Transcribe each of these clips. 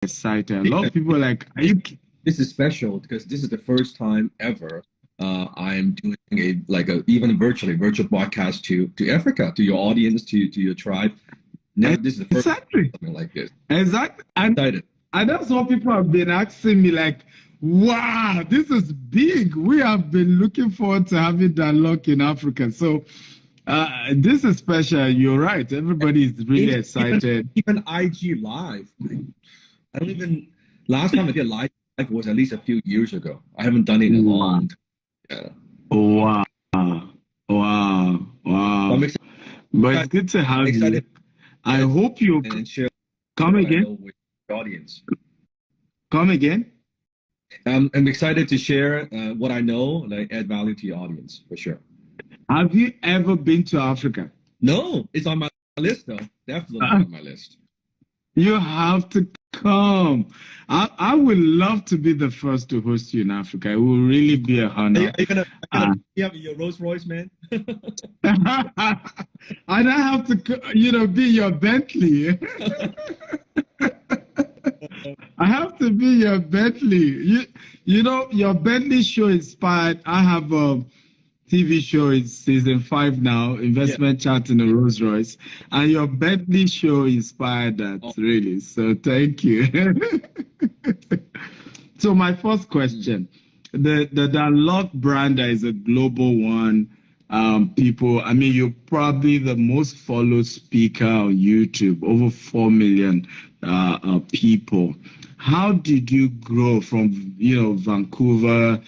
excited. A lot of people are like, are you? This is special because this is the first time ever I'm doing a like a even virtual broadcast to Africa, to your audience, to your tribe. Never, this is the first Exactly. something like this. Exactly. Excited. And that's what people have been asking me, like, wow, this is big. We have been looking forward to having that luck in Africa. So this is special. You're right. Everybody is really Even excited. even IG live. I don't even. Last time I did live was at least a few years ago. I haven't done it in a Wow. long time. Yeah. Wow. Wow. So I'm Wow. But it's good to have you. excited I to hope you and share come what I again. know with the audience. Come again. I'm excited to share what I know, like add value to your audience for sure. Have you ever been to Africa? No, it's on my list though. Definitely on my list. You have to come. I would love to be the first to host you in Africa. It will really be a honor. Are you gonna Uh, you have your Rolls Royce, man? and I have to, be your Bentley. I have to be your Bentley. Your Bentley show inspired. I have a TV show. It's season 5 now, Yeah. Investment Chat in a Rolls Royce. And your Bentley show inspired that, Oh, really. So thank you. So my first question, the Unlock brand is a global one. People, I mean, you're probably the most followed speaker on YouTube, over 4 million people. How did you grow from, Vancouver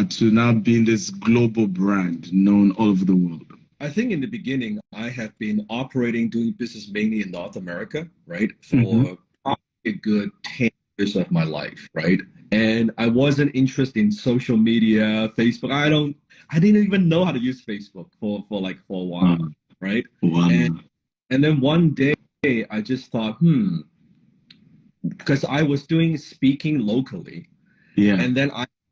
to now being this global brand known all over the world? I think in the beginning, I have been operating, doing business mainly in North America, right, Mm-hmm. for probably a good 10 years of my life, right? And I wasn't interested in social media, Facebook. I didn't even know how to use Facebook for a while, Wow. right? And Wow. and then one day I just thought, because I was doing speaking locally, Yeah. and then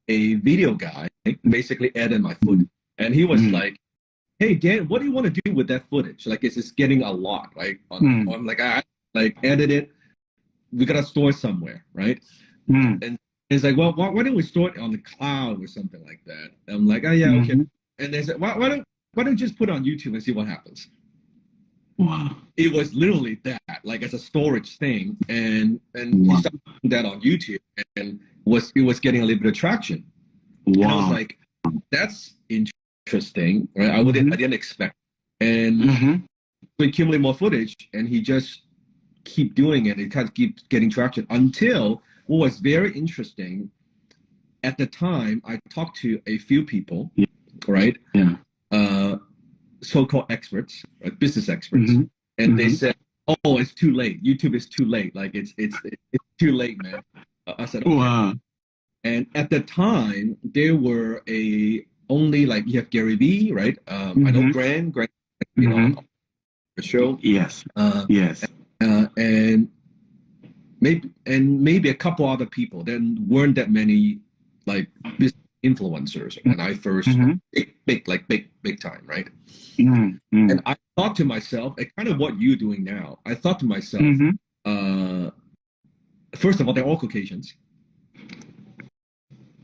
a video guy basically added my footage, and he was Mm, like, "Hey Dan, what do you want to do with that footage? Like, it's just getting a lot, right? mm, On like I like edit it. We gotta store it somewhere, right? mm, And it's like, well, why don't we store it on the cloud or something like that? And I'm like, oh yeah, okay. mm-hmm. And they said, why don't you just put it on YouTube and see what happens? Wow. It was literally that, like as a storage thing, and he Wow. started doing that on YouTube, and it was getting a little bit of traction, and I was Wow. like, that's interesting, right? I Mm-hmm. didn't expect, and Mm-hmm. we accumulate more footage, and he just keep doing it. It kind of keeps getting traction until what was very interesting at the time. I talked to a few people, Yeah. right? Yeah. Uh, so-called experts, right? Business experts, Mm-hmm. and they Mm-hmm. said, "Oh, it's too late. YouTube is too late. Like it's too late, man." I said, "Okay." Wow. And at the time, there were a only like you have Gary Vee, right? I know Mm-hmm. Grant, Mm-hmm. on the show, Yes. uh, Yes. and maybe a couple other people. There weren't that many like business influencers when I first Mm-hmm. big time, right? Mm-hmm. And I thought to myself, kind of what you're doing now. I thought to myself, Mm-hmm. uh, first of all, they're all Caucasians,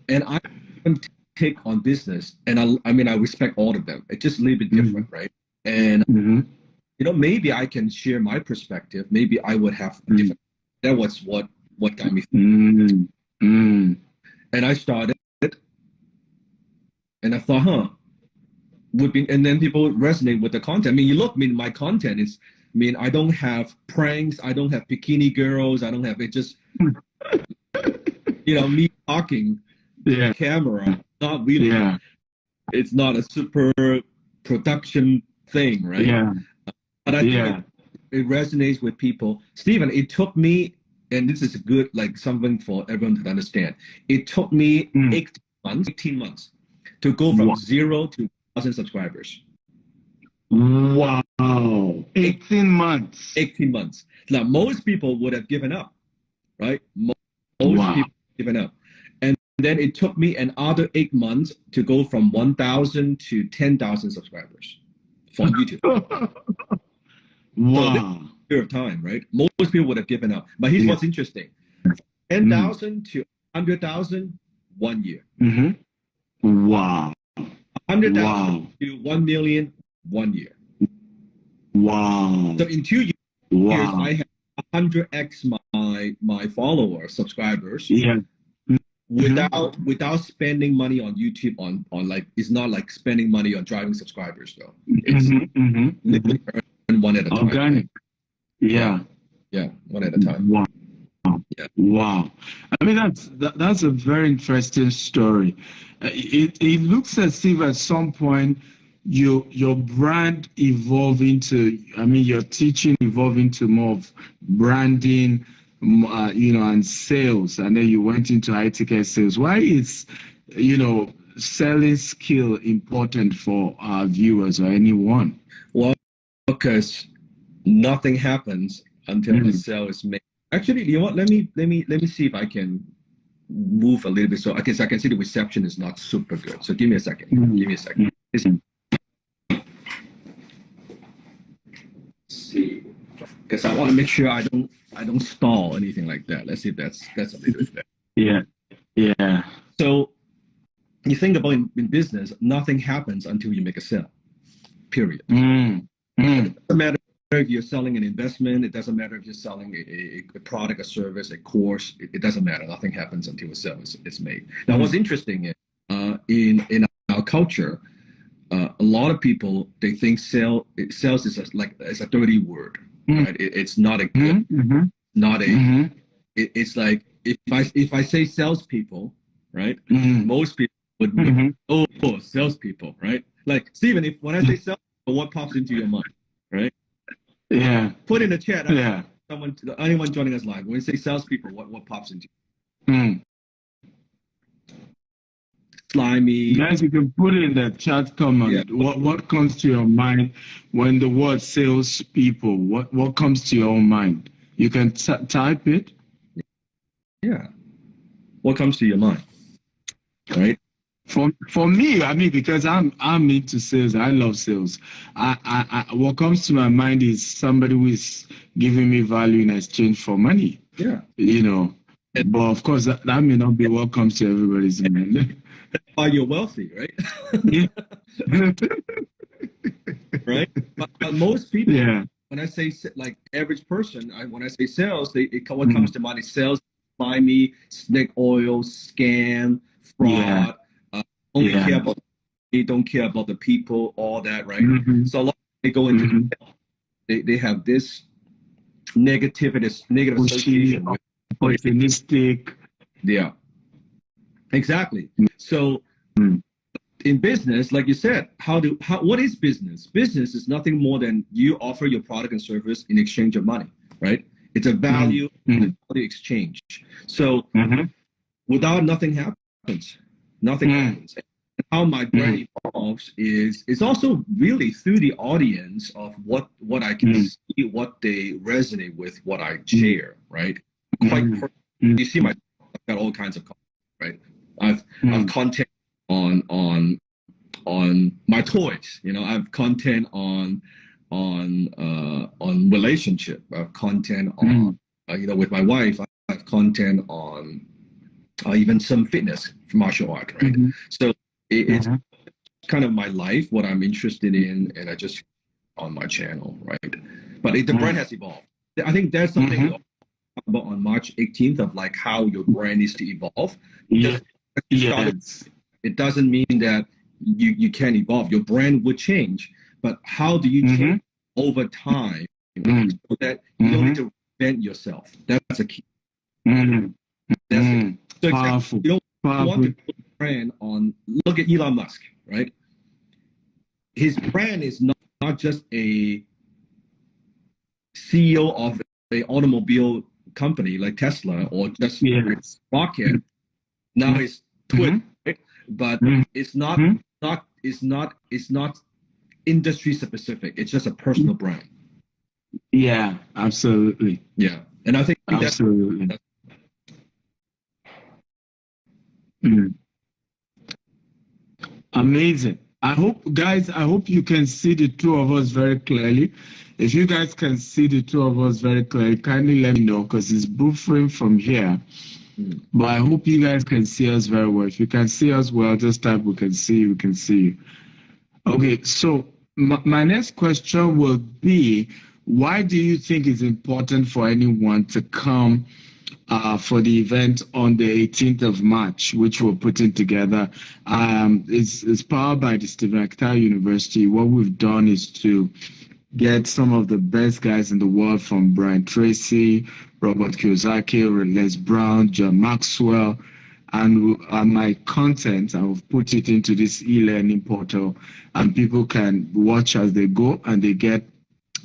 and I don't take on business, and I mean I respect all of them. It's just a little bit Mm-hmm. different, right? And Mm-hmm. maybe I can share my perspective. Maybe I would have a different. That was what got me. Mm-hmm. Mm-hmm. And I started, and I thought, would be, and then people resonate with the content. I mean, you look, I mean, my content is, I mean, I don't have pranks, I don't have bikini girls, I don't have it. Just me talking to the Yeah. camera. Not really. Yeah. It's not a super production thing, right? Yeah. But I think Yeah. it resonates with people. Stephen, it took me, and this is good, like something for everyone to understand. It took me Mm. 18 months to go from Wow. 0 to 1,000 subscribers. Wow. 18 months. 18 months. Now, most people would have given up, right? Most Wow. people given up. And then it took me another 8 months to go from 1,000 to 10,000 subscribers from YouTube. So this Wow. period of time, right? Most people would have given up. But here's Yeah. what's interesting. 10,000 to 100,000, 1 year. Wow. 100,000 Wow. to 1 million, 1 year. Wow. So in 2 years, Wow. I have 100x my followers, subscribers. Yeah. Without spending money on YouTube on like, it's not like spending money on driving subscribers though. It's literally earn one at a time. Organic. Yeah. Yeah, one at a time. Wow. Yeah. Wow. I mean, that's a very interesting story. It looks as if at some point your brand evolved into, I mean, your teaching evolved into more of branding, and sales, and then you went into high ticket sales. Why is, selling skill important for our viewers or anyone? Well, because nothing happens until the sale is made. Actually, you know what? Let me see if I can move a little bit. So I can see the reception is not super good. So give me a second. Give me a second. Let's see, because I want to make sure I don't stall anything like that. Let's see if that's a little bit better. Yeah. So you think about in business, nothing happens until you make a sale. Period. It doesn't matter if you're selling an investment. It doesn't matter if you're selling a product, a service, a course. It doesn't matter. Nothing happens until a sale is made. Now, what's interesting is in our culture, a lot of people, they think sales is a dirty word. Right? It's not a good, not a. It's like if I say salespeople, right? Most people would oh, salespeople, right? Like Stephen, when I say salespeople, what pops into your mind, right? Yeah. Put in the chat. Anyone joining us live, when you say salespeople, what pops into you? Slimy. Guys, you can put it in the chat comment. Yeah. What comes to your mind when the word salespeople? What comes to your own mind? You can type it. Yeah. What comes to your mind? Right. For me, I mean, because I'm into sales, I love sales. I what comes to my mind is somebody who is giving me value in exchange for money. Yeah. But of course, that may not be what comes to everybody's mind. Why you're wealthy, right? Right. But most people, when I say like average person, when I say sales, what comes to mind is sales, buy me, snake oil, scam, fraud. Only care about they don't care about the people, all that, right? So a lot of they go into they have this negative association with opportunistic. Yeah, exactly. So in business, like you said, what is business? Business is nothing more than you offer your product and service in exchange of money, right? It's a value exchange. So without nothing happens. Nothing happens. And how my brand evolves is also really through the audience of what I can see, what they resonate with, what I share, right? You see I've got all kinds of content, right? I've content on my toys, I have content on relationship, I have content on with my wife, I have content on even some fitness, martial art, right? So it's kind of my life, what I'm interested in, and I just on my channel, right? But the brand has evolved. I think that's something we'll talk about on March 18th of like how your brand needs to evolve. It doesn't mean that you can't evolve. Your brand would change, but how do you change over time so that you don't need to reinvent yourself? That's a key. That's the key. So exactly, you don't want to put a brand on. Look at Elon Musk, right? His brand is not just a CEO of an automobile company like Tesla or just Rocket. Now it's Twitter, right? But it's not industry specific. It's just a personal brand. Yeah, absolutely. Yeah, and I think absolutely. Amazing. I hope you can see the two of us very clearly. If you guys can see the two of us very clearly, kindly let me know because it's buffering from here. But I hope you guys can see us very well. If you can see us well, just type we can see you, we can see you. Okay, so my next question will be, why do you think it's important for anyone to come for the event on the 18th of March, which we're putting together? It's powered by the Stephen Akintayo University. What we've done is to get some of the best guys in the world, from Brian Tracy, Robert Kiyosaki, Les Brown, John Maxwell, and my content, I've put it into this e-learning portal, and people can watch as they go, and they get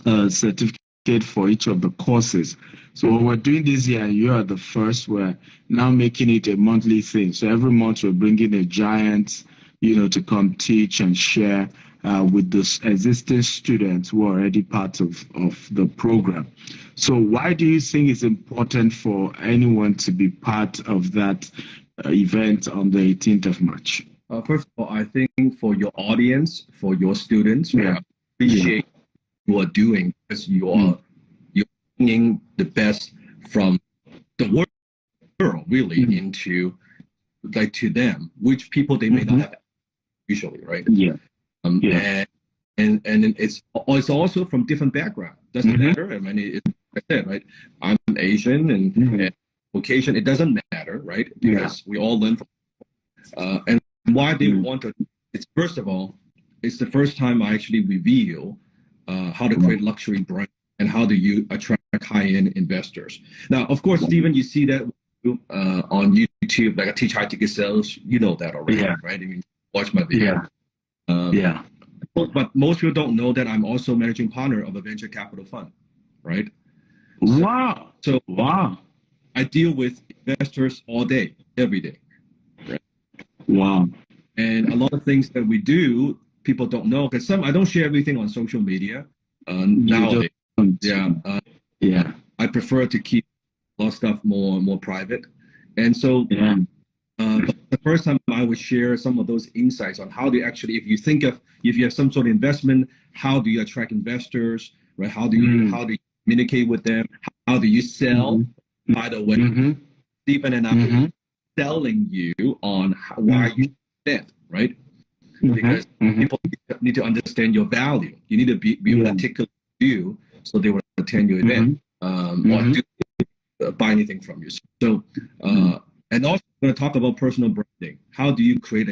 a certificate for each of the courses. So what we're doing this year, you are the first, we're now making it a monthly thing. So every month we're bringing a giant, to come teach and share with the existing students who are already part of the program. So why do you think it's important for anyone to be part of that event on the 18th of March? First of all, I think for your audience, for your students, I appreciate what you are doing, because you're bringing the best from the world really into to them, which people they may not have usually, right? And it's also from different background. Doesn't matter. I mean, I said, right? I'm Asian and location, it doesn't matter, right? Because we all learn from and why they want to. It's first of all, it's the first time I actually reveal how to create luxury brand and how do you attract high-end investors. Now, of course, Stephen, you see that on YouTube, like I teach high ticket sales. You know that already, right? I mean, watch my video. But most people don't know that I'm also managing partner of a venture capital fund, right? So I deal with investors all day, every day. Right? And a lot of things that we do, people don't know, because I don't share everything on social media nowadays. I prefer to keep a lot of stuff more private. And so the first time I would share some of those insights on how do you actually, if you have some sort of investment, how do you attract investors, right? How do you communicate with them? How do you sell? By the way, Stephen and I are selling you on why you spend, right? Because people need to understand your value. You need to be able to articulate you, so they will attend your event or buy anything from you. So, and also I'm going to talk about personal branding. How do you create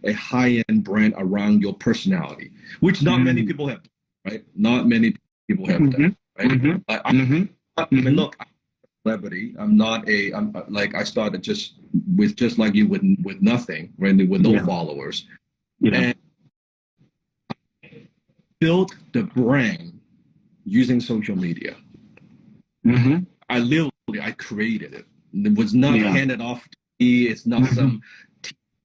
a high-end brand around your personality, which not many people have, right? Not many people have that, right? I mean, look, I'm a celebrity. I'm not like I started just like you with nothing, right? With no followers, and built the brand using social media. I created it. It was not handed off to me. It's not some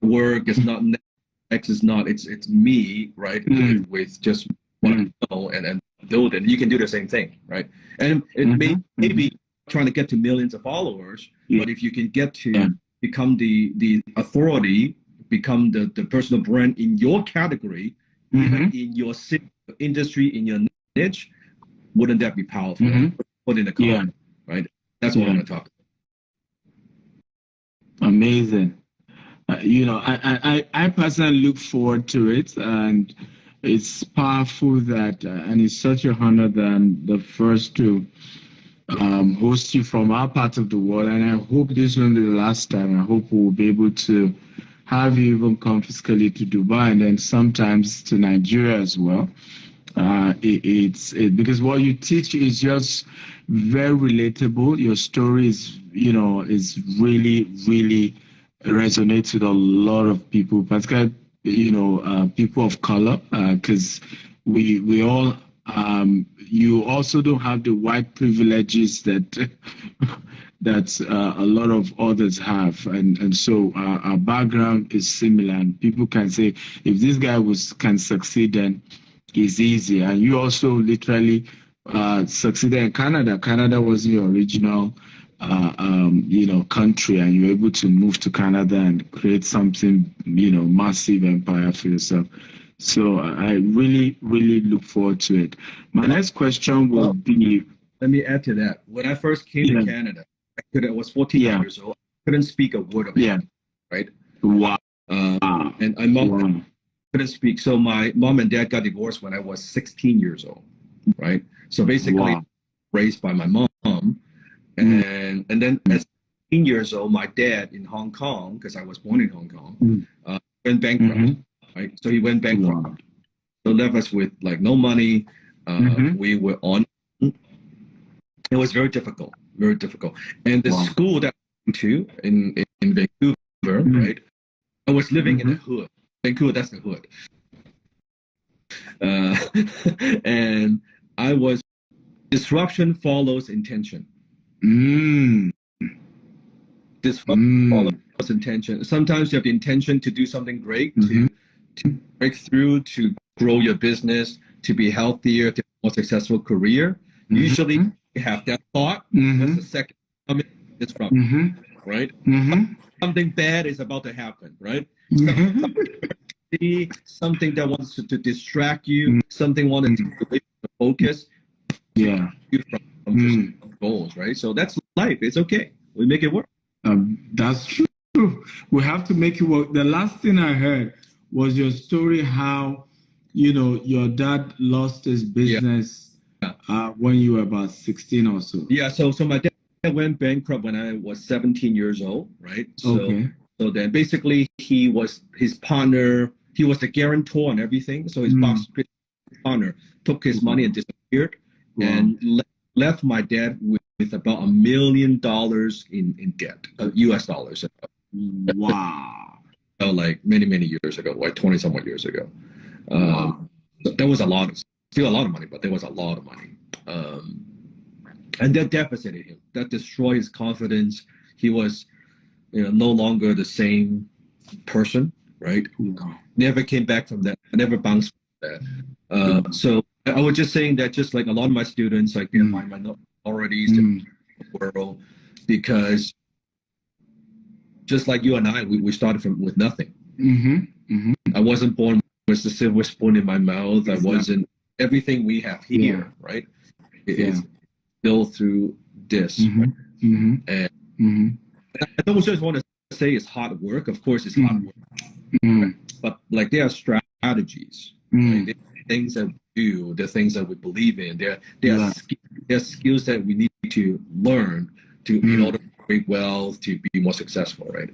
work. It's not Netflix. It's not. It's me, right? With just what I know and build it. You can do the same thing, right? And it may be trying to get to millions of followers, but if you can get to become the authority, become the personal brand in your category, even in your industry, in your niche, wouldn't that be powerful? Put in the comment, right? That's what I want to talk about. Amazing. I personally look forward to it, and it's powerful that, and it's such a honor that I'm the first to host you from our part of the world. And I hope this won't be the last time. I hope we'll be able to have you even come physically to Dubai, and then sometimes to Nigeria as well. Because what you teach is just very relatable. Your story is really, really resonates with a lot of people, particularly, people of color, because we all, you also don't have the white privileges that a lot of others have. And so our background is similar, and people can say, if this guy can succeed, then it's easy. And you also literally succeeded in Canada. Canada was your original country, and you're able to move to Canada and create something, massive empire for yourself. So I really, really look forward to it. My next question will be... Let me add to that. When I first came to Canada, I was 14 Yeah. years old. I couldn't speak a word of it, Yeah. right? Wow. And my mom Wow. couldn't speak. So my mom and dad got divorced when I was 16 years old, right? So basically, Wow. raised by my mom, and then at 16 years old, my dad in Hong Kong, because I was born in Hong Kong, went bankrupt, right? So he went bankrupt. Wow. So left us with like no money. We were on. It was very difficult, very difficult. And the school that I went to in Vancouver, right? I was living in a hood. Vancouver, that's the hood. And I was disruption follows intention. Disruption follows intention. Sometimes you have the intention to do something great, to break through, to grow your business, to be healthier, to have a more successful career. Usually you have that thought. What's the second? Disruption, right? Something bad is about to happen, right? Something that wants to distract you, something wanted to take away from the focus, Yeah. you from just goals, right? So that's life. It's okay. We make it work. That's true. We have to make it work. The last thing I heard was your story how, your dad lost his business when you were about 16 or so. Yeah, so my dad went bankrupt when I was 17 years old, right? So then basically he was his partner, he was the guarantor on everything. So his partner took his money and disappeared and left my dad with about $1 million in debt, US dollars. Wow. Like many years ago, like 20 somewhat years ago. There was still a lot of money, but there was a lot of money. And that devastated him. That destroyed his confidence. He was, no longer the same person, right? Never came back from that. Never bounced from that. So I was just saying that, just like a lot of my students, like they're minorities in the world, because just like you and I, we started with nothing. I wasn't born with the silver spoon in my mouth. I wasn't. Everything we have here, right? It is built through this. Right? And I don't just want to say it's hard work. Of course, it's hard work. Right? But like there are strategies. Right? There are things that we do. There are things that we believe in. There are skills that we need to learn in order to break wealth, to be more successful, right?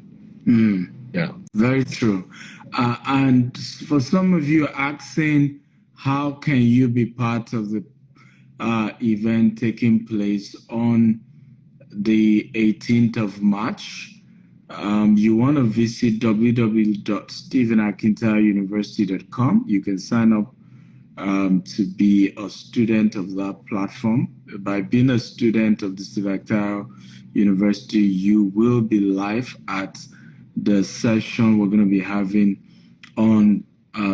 Yeah. Very true. And for some of you asking, how can you be part of the event taking place on the 18th of March? You want to visit www.stephenakintayouniversity.com. You can sign up to be a student of that platform. By being a student of the Stephen Akintayo University, you will be live at the session we're going to be having on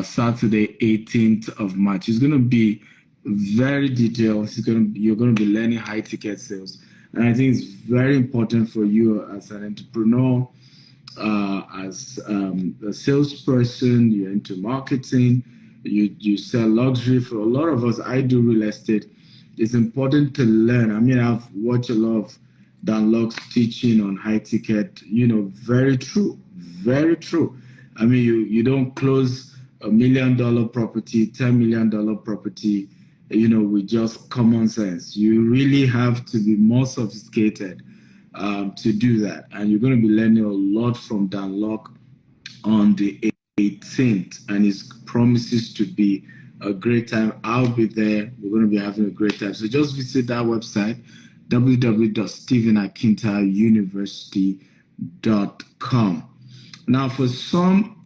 Saturday, 18th of March. It's going to be very detailed. You're going to be learning high ticket sales. And I think it's very important for you as an entrepreneur, as a salesperson, you're into marketing, you sell luxury. For a lot of us, I do real estate. It's important to learn. I mean, I've watched a lot of Dan Locke's teaching on high ticket, very true, very true. I mean, you don't close $1 million property, $10 million property, with just common sense. You really have to be more sophisticated to do that. And you're going to be learning a lot from Dan Locke on the 18th, and it promises to be a great time. I'll be there. We're going to be having a great time. So just visit that website, www.stephenakintayouniversity.com. Now, for some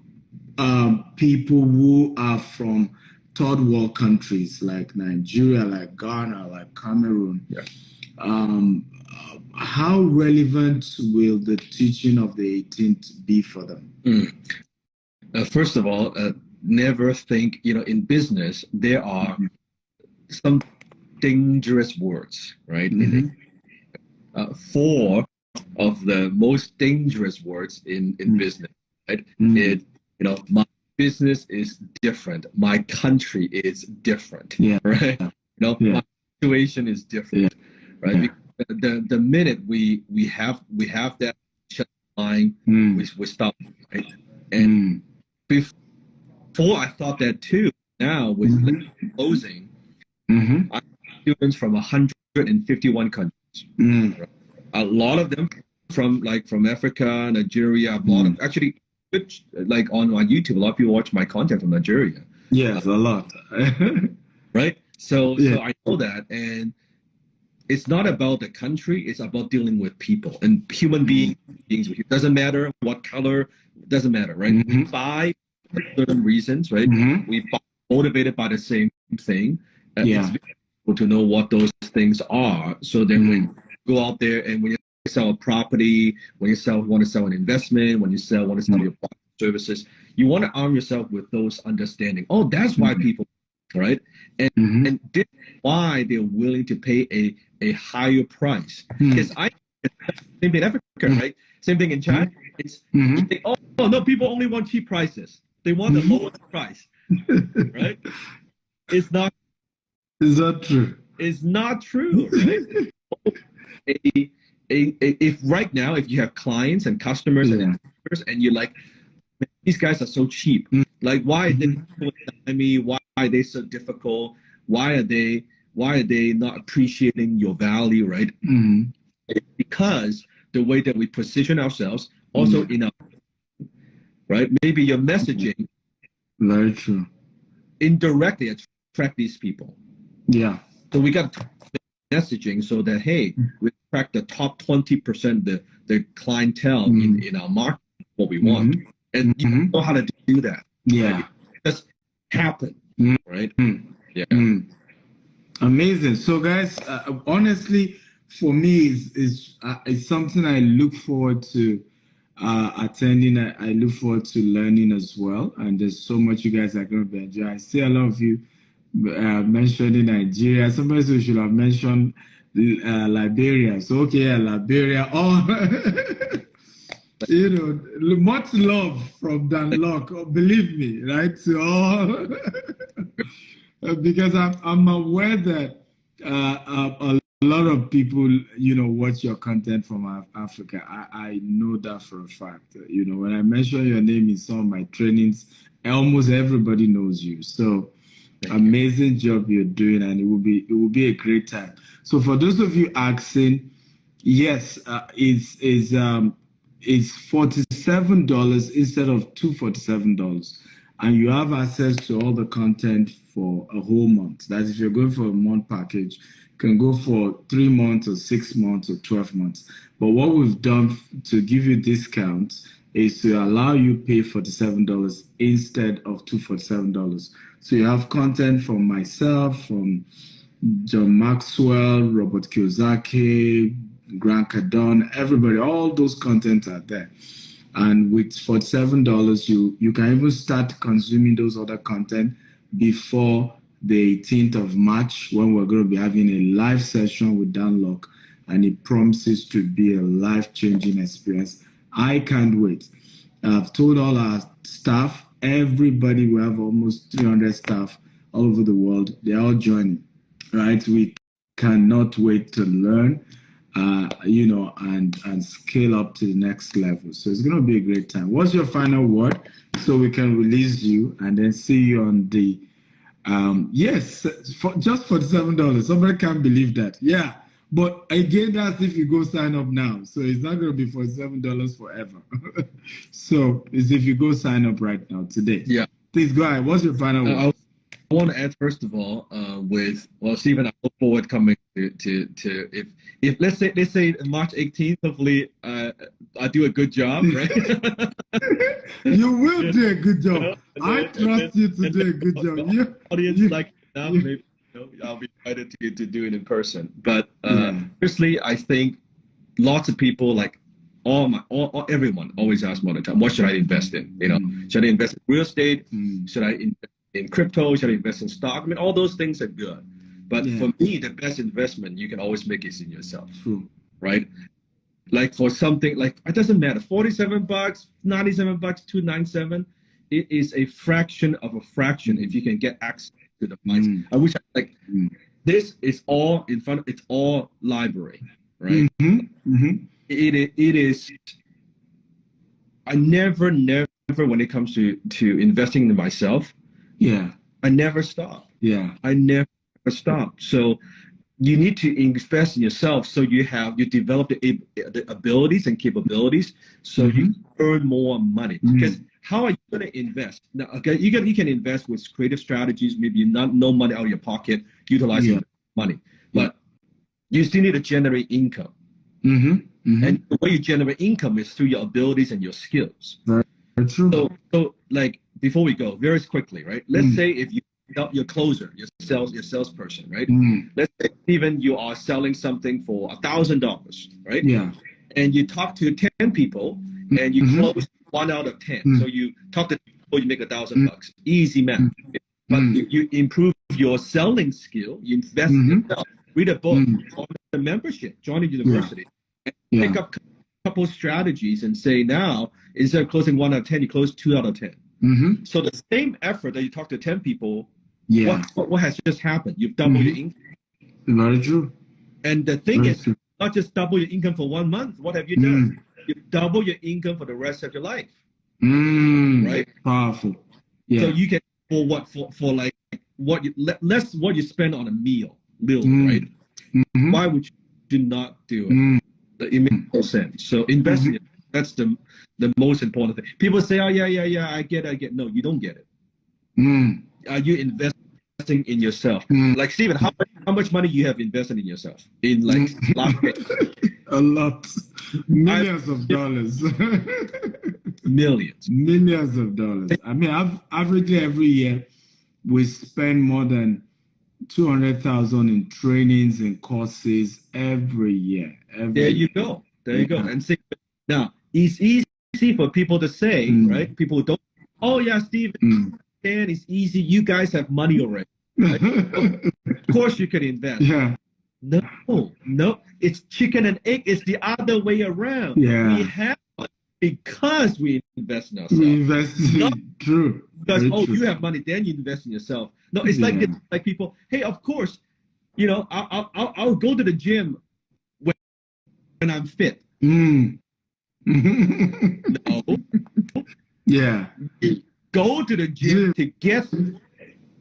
people who are from third world countries like Nigeria, like Ghana, like Cameroon, how relevant will the teaching of the 18th be for them? First of all, never think, in business, there are some dangerous words, right? Four of the most dangerous words in business, right? My business is different. My country is different, right? My situation is different, right? the minute we have that shut line, we stop, right? And before I thought that too. Now with closing, I have students from 151 countries. Right? A lot of them from Africa, Nigeria. A lot of actually, like on my YouTube, a lot of people watch my content from Nigeria. Yes, a lot. Right? So I know that, and it's not about the country, it's about dealing with people and human beings. It doesn't matter what color, doesn't matter, right? We buy for certain reasons, right? We buy motivated by the same thing. It's important to know what those things are. So then when you go out there and when you sell a property, when you want to sell an investment, when you want to sell your services, you want to arm yourself with those understanding. Oh, that's why people, right? And this is why they're willing to pay a higher price. Because same thing in Africa, right? Same thing in China. It's you think, oh no, people only want cheap prices. They want the lowest price, right? It's not. Is that true? It's not true, right? If right now, if you have clients and customers and investors, and you're like, these guys are so cheap. Like, why are they why are they so difficult? Why are they not appreciating your value, right? Because the way that we position ourselves, also in our right, maybe your messaging, very true, indirectly attract these people. Yeah. So we got messaging so that hey, we attract the top 20%, the clientele in our market, what we want, and you know how to do that. Yeah, right? Just happen, right? Yeah. Amazing. So, guys, honestly, for me, it's something I look forward to attending. I look forward to learning as well. And there's so much you guys are going to be enjoying. I see a lot of you mentioning Nigeria. Somebody should have mentioned Liberia. So, okay, Liberia. Oh, you know, much love from Danlock. Oh, believe me, right? To all. Because I'm aware that a lot of people, you know, watch your content from Africa. I know that for a fact. You know, when I mention your name in some of my trainings, almost everybody knows you. So amazing job you're doing, and it will be a great time. So for those of you asking, yes, it's $47 instead of $247. And you have access to all the content for a whole month. That's if you're going for a month package, you can go for 3 months or 6 months or 12 months. But what we've done to give you discounts is to allow you pay $47 instead of $247. So you have content from myself, from John Maxwell, Robert Kiyosaki, Grant Cardone, everybody, all those contents are there. And with $47, you can even start consuming those other content before the 18th of March, when we're going to be having a live session with Dan Locke, and it promises to be a life-changing experience. I can't wait. I've told all our staff, everybody, we have almost 300 staff all over the world. They're all joining, right? We cannot wait to learn. You know, and scale up to the next level. So it's going to be a great time. What's your final word so we can release you and then see you on the, yes, just $47. Somebody can't believe that. Yeah. But again, that's if you go sign up now. So it's not going to be $47 forever. So it's if you go sign up right now today. Yeah. Please go ahead. What's your final word? I want to add first of all, Stephen, I look forward coming to if let's say March 18th, hopefully I do a good job, right? You will do a good job. I trust you to do a good job. Audience like now, maybe I'll be excited to do it in person. But firstly, I think lots of people like everyone always asks me all the time, what should I invest in? You know, should I invest in real estate? Should I invest in crypto? Should I invest in stock? I mean, all those things are good. But for me, the best investment you can always make is in yourself. True. Right? Like for something like, it doesn't matter, $47, $97, $297, it is a fraction of a fraction if you can get access to the funds. I wish this is all in front of, it's all library. right? It is. I never, when it comes to investing in myself, I never stop. I never stop. So you need to invest in yourself so you develop the abilities and capabilities so you earn more money. Because how are you going to invest? Now, okay, you can invest with creative strategies, maybe not no money out of your pocket, utilizing money, but you still need to generate income. And the way you generate income is through your abilities and your skills. Very true. So like before we go, very quickly, right? Let's say if your closer, your salesperson, right? Let's say even you are selling something for $1,000, right? Yeah. And you talk to 10 people and you close 1 out of 10. So you talk to people, you make $1,000. Easy math. But if you improve your selling skill, you invest in yourself, read a book, join a membership, join a university, and pick up a couple strategies and say now, instead of closing 1 out of 10, you close 2 out of 10. So the same effort that you talk to 10 people, what has just happened? You've doubled your income. Very true. And the thing is, not just double your income for 1 month. What have you done? You've doubled your income for the rest of your life. Right? Powerful. So you can for like less what you spend on a meal, right? Why would you not do it? It makes no sense. So invest in it. That's the most important thing. People say, oh yeah, I get. No, you don't get it. Are you investing in yourself? Like Stephen, how much money you have invested in yourself in like last year? A lot. Millions of dollars. Millions of dollars. I mean, averagely every year we spend more than 200,000 in trainings and courses every year. There you go. And see, now it's easy for people to say, right? People don't. Oh yeah, Stephen, it's easy. You guys have money already. Right? Of course you can invest. No, it's chicken and egg. It's the other way around. We have money because we invest in ourselves. We invest true. Because you have money, then you invest in yourself. No, it's like people. Hey, of course, I'll go to the gym when I'm fit. No. Go to the gym to get fit.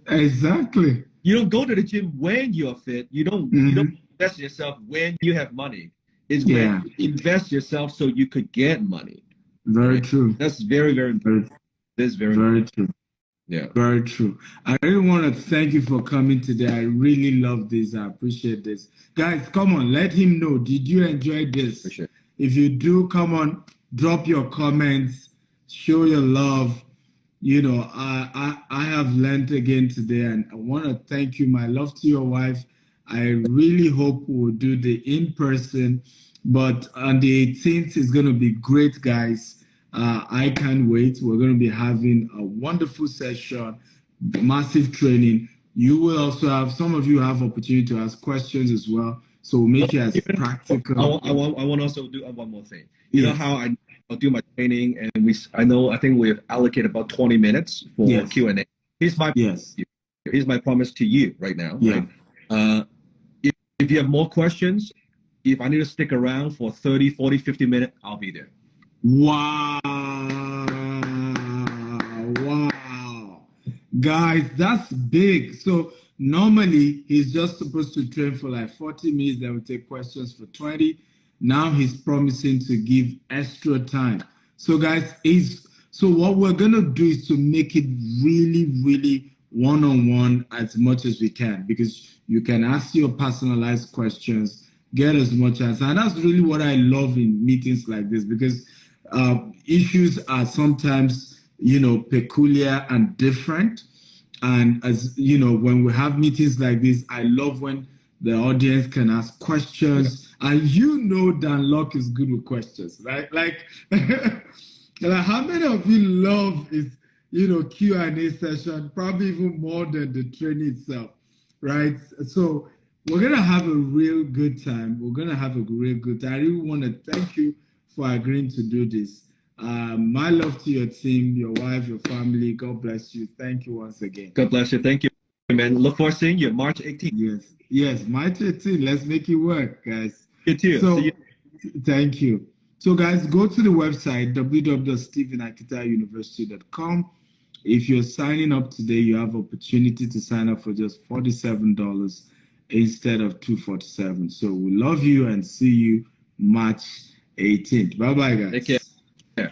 Exactly. You don't go to the gym when you're fit. You don't invest in yourself when you have money. It's when you invest yourself so you could get money. Very true. That's very, very important. That's very true. Yeah. Very true. I really want to thank you for coming today. I really love this. I appreciate this. Guys, come on, let him know. Did you enjoy this? Sure. If you do, come on, drop your comments, show your love. I have learned again today, and I want to thank you. My love to your wife. I really hope we'll do the in-person, but on the 18th is going to be great, guys. I can't wait. We're going to be having a wonderful session, massive training. You will also have, some of you have opportunity to ask questions as well. So we'll make it as practical. I want to also do one more thing. You know how I'll do my training, and I think we've allocated about 20 minutes for Q&A. Here's my promise to you right now. Right? If you have more questions, if I need to stick around for 30, 40, 50 minutes, I'll be there. Wow. Guys, that's big. So normally he's just supposed to train for like 40 minutes, then we take questions for 20. Now he's promising to give extra time. So guys, so what we're going to do is to make it really, really one-on-one as much as we can, because you can ask your personalized questions, get as much as, and that's really what I love in meetings like this, because issues are sometimes, peculiar and different. And as you know, when we have meetings like this, I love when the audience can ask questions. And Dan Locke is good with questions, right? Like how many of you love is, Q&A session, probably even more than the training itself, right? So we're going to have a real good time. I really want to thank you for agreeing to do this. My love to your team, your wife, your family. God bless you. Thank you once again. God bless you. Thank you, man. Look forward to seeing you March 18th. Yes, March 18th. Let's make it work, guys. You too. So, See you. thank you. So, guys, go to the website www.stephenakitayouniversity.com. If you're signing up today, you have opportunity to sign up for just $47 instead of $247. So, we love you and see you March 18th. Bye bye, guys. Take care. Yeah.